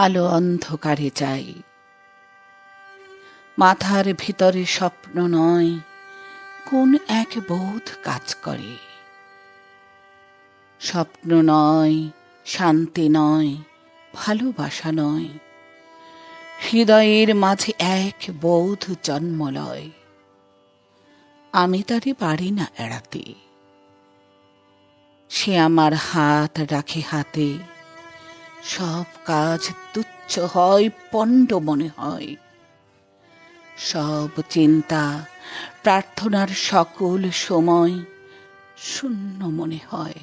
আলো অন্ধকারে যাই, মাথার ভিতরে স্বপ্ন নয়, কোন এক বোধ কাজ করে। স্বপ্ন নয়, শান্তি নয়, ভালোবাসা নয়, হৃদয়ের মাঝে এক বোধ জন্ম লয়। আমি তারে পারি না এড়াতে, সে আমার হাত রাখে হাতে। সব কাজ তুচ্ছ হয়, পণ্ড মনে হয়। সব চিন্তা প্রার্থনার সকল সময় শূন্য মনে হয়,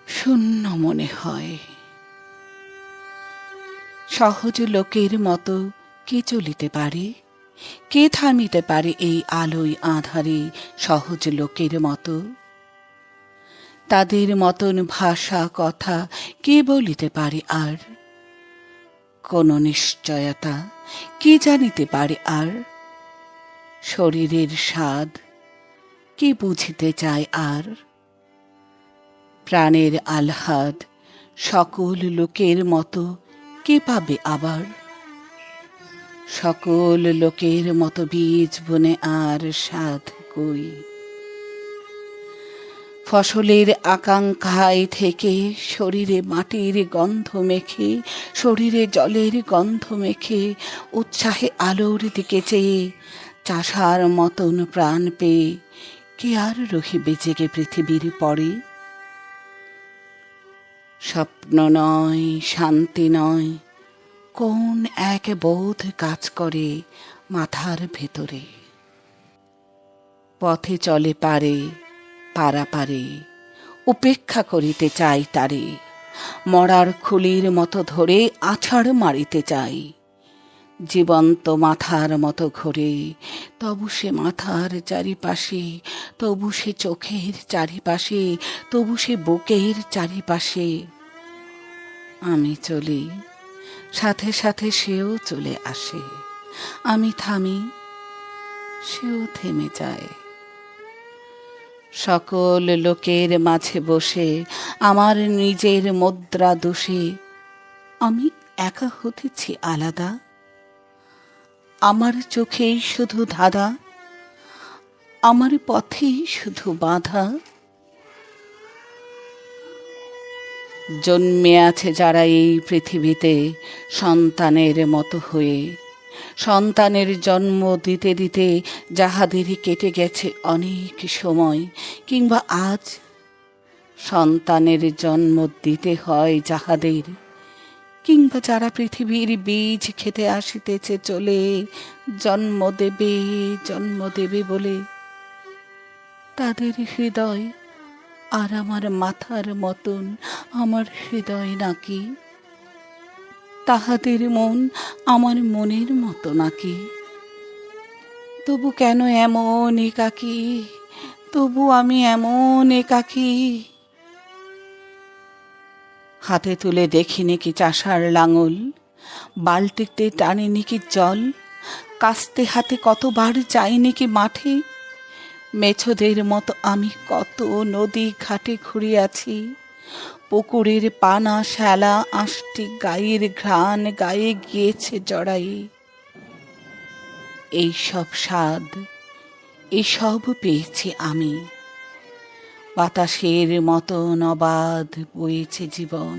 শূন্য মনে হয়। সহজ লোকের মতো কে চলিতে পারে? কে থামিতে পারে এই আলোয় আঁধারে সহজ লোকের মতো? তাদের মতন ভাষা কথা কে বলিতে পারে আর? কোন নিশ্চয়তা কে জানিতে পারে আর? শরীরের স্বাদ কে বুঝিতে চায় আর? প্রাণের আহ্লাদ সকল লোকের মতো কে পাবে আবার? সকল লোকের মতো বীজ বনে আর স্বাদ কই? ফসলের আকাঙ্ক্ষায় থেকে শরীরে মাটির গন্ধ মেখে, শরীরে জলের গন্ধ মেখে, উৎসাহে আলোর দিকে চেয়ে চাষার মতন প্রাণ পেয়ে কে আর রহিবে জেগে পৃথিবীর পরে? স্বপ্ন নয়, শান্তি নয়, কোন এক বোধ কাজ করে মাথার ভেতরে। পথে চলে পারে পারাপারে, উপেক্ষা করিতে চাই তারে। মরার খুলির মতো ধরে আছাড় মারিতে চাই। জীবন্ত মাথার মতো ঘোরে, তবু সে মাথার চারিপাশে, তবু সে চোখের চারিপাশে, তবু সে বুকের চারিপাশে। আমি চলি, সাথে সাথে সেও চলে আসে। আমি থামি, সেও থেমে যায়। সকল লোকের মাঝে বসে আমার নিজের মুদ্রা দোষে আমি একা হতেছি আলাদা। আমার চোখেই শুধু ধাঁধা, আমার পথেই শুধু বাধা। জন্মে আছে যারা এই পৃথিবীতে সন্তানের মতো হয়ে, সন্তানের জন্ম দিতে দিতে যাহাদেরই কেটে গেছে অনেক সময়, কিংবা আজ সন্তানের জন্ম দিতে হয় যাহাদের, কিংবা যারা পৃথিবীর বীজ খেতে আসিতেছে চলে, জন্ম দেবে জন্ম দেবে বলে। তাদের হৃদয় আর আমার মাথার মতন আমার হৃদয় নাকি? তাহাদের মন আমার মনের মতো নাকি? তবু কেন এমন একাকী? তবু আমি এমন একাকী। হাতে তুলে দেখি নাকি চাষার লাঙল, বালতিতে টানি নাকি জল, কাস্তে হাতে কতবার যাই নাকি মাঠে। মেছোদের মতো আমি কত নদী ঘাটে ঘুরিয়াছি, পুকুরের পানা শ্যালা আষ্টি গায়ের ঘ্রাণ গায়ে গিয়েছে জড়াই। এইসব স্বাদ, এসব পেয়েছি আমি। বাতাসের মতন অবাধ বইছে জীবন,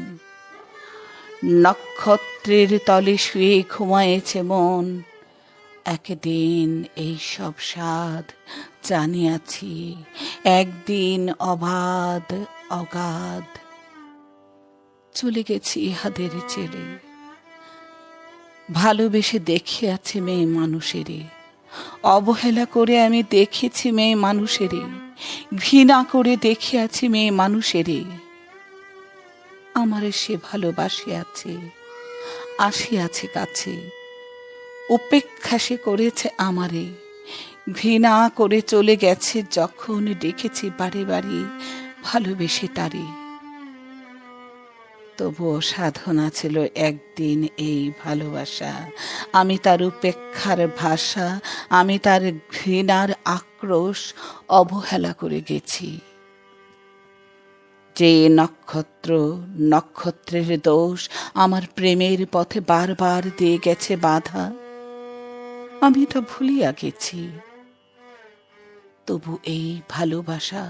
নক্ষত্রের তলে শুয়ে ঘুমায়েছে মন। একদিন এইসব স্বাদ জানিয়াছি, একদিন অবাধ অগাধ। চলে গেছি ইহাদের ছেড়ে, ভালোবেসে দেখিয়াছি মেয়ে মানুষেরে। অবহেলা করে আমি দেখেছি মেয়ে মানুষেরে, ঘৃণা করে দেখিয়াছি মেয়ে মানুষেরে। আমারে সে ভালোবাসিয়াছে, আসিয়াছে কাছে, উপেক্ষা সে করেছে আমারে। ঘৃণা করে চলে গেছে যখন ডেকেছি বারে বারে ভালোবেসে তারে। তবুও সাধনা ছিল একদিন এই ভালোবাসা। আমি তার উপেক্ষার ভাষা, আমি তার ঘৃণার আক্রোশ অবহেলা করে গেছি। যে নক্ষত্র নক্ষত্রের দোষ আমার প্রেমের পথে বারবার দিয়ে গেছে বাধা, আমি তা ভুলিয়া গেছি। তবু এই ভালোবাসা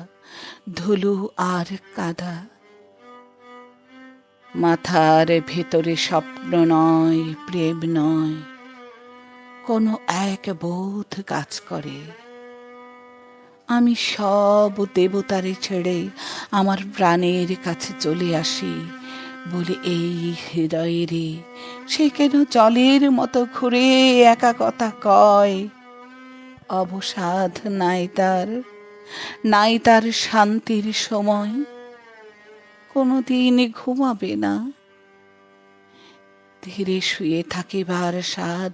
ধুলো আর কাদা। মাথার ভেতরে স্বপ্ন নয়, প্রেম নয়, কোনো এক বোধ কাজ করে। আমি সব দেবতারে ছেড়ে আমার প্রাণের কাছে চলে আসি, বলে এই হৃদয়েরে সে কেন জলের মতো ঘুরে একা কথা কয়। অবসাদ নাই তার, নাই তার শান্তির সময়, কোনোদিন ঘুমাবে না। ধীরে শুয়ে থাকিবার স্বাদ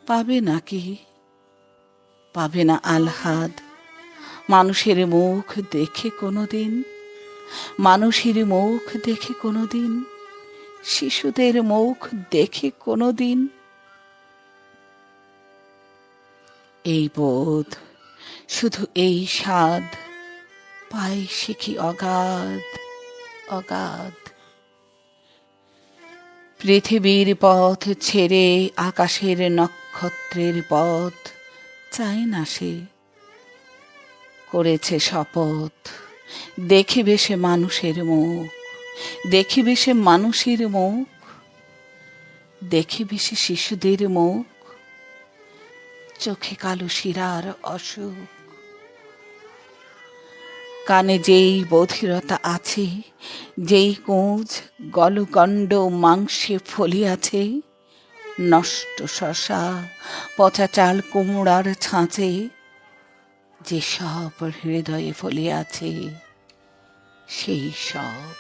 পাবে নাকি? পাবে না আহ্লাদ মানুষের মুখ দেখে কোনোদিন? মানুষের মুখ দেখে কোনোদিন? শিশুদের মুখ দেখে কোনোদিন? এই বোধ, শুধু এই স্বাদ পাই সে কি অগাধ অগাধ। পৃথিবীর পথ ছেড়ে আকাশের নক্ষত্রের পথ চায় না সে। করেছে শপথ, দেখিবে সে মানুষের মুখ, দেখিবে সে মানুষের মুখ, দেখিবে সে শিশুদের মুখ, চোখে কালো শিরার অসুখ। কানে যেই বধিরতা আছে, যেই কোঁচ গলগণ্ড মাংসে ফলিয়াছে, নষ্ট শশা পচা চাল কুমড়ার ছাঁচে যে সব হৃদয়ে ফলিয়াছে, সেই সব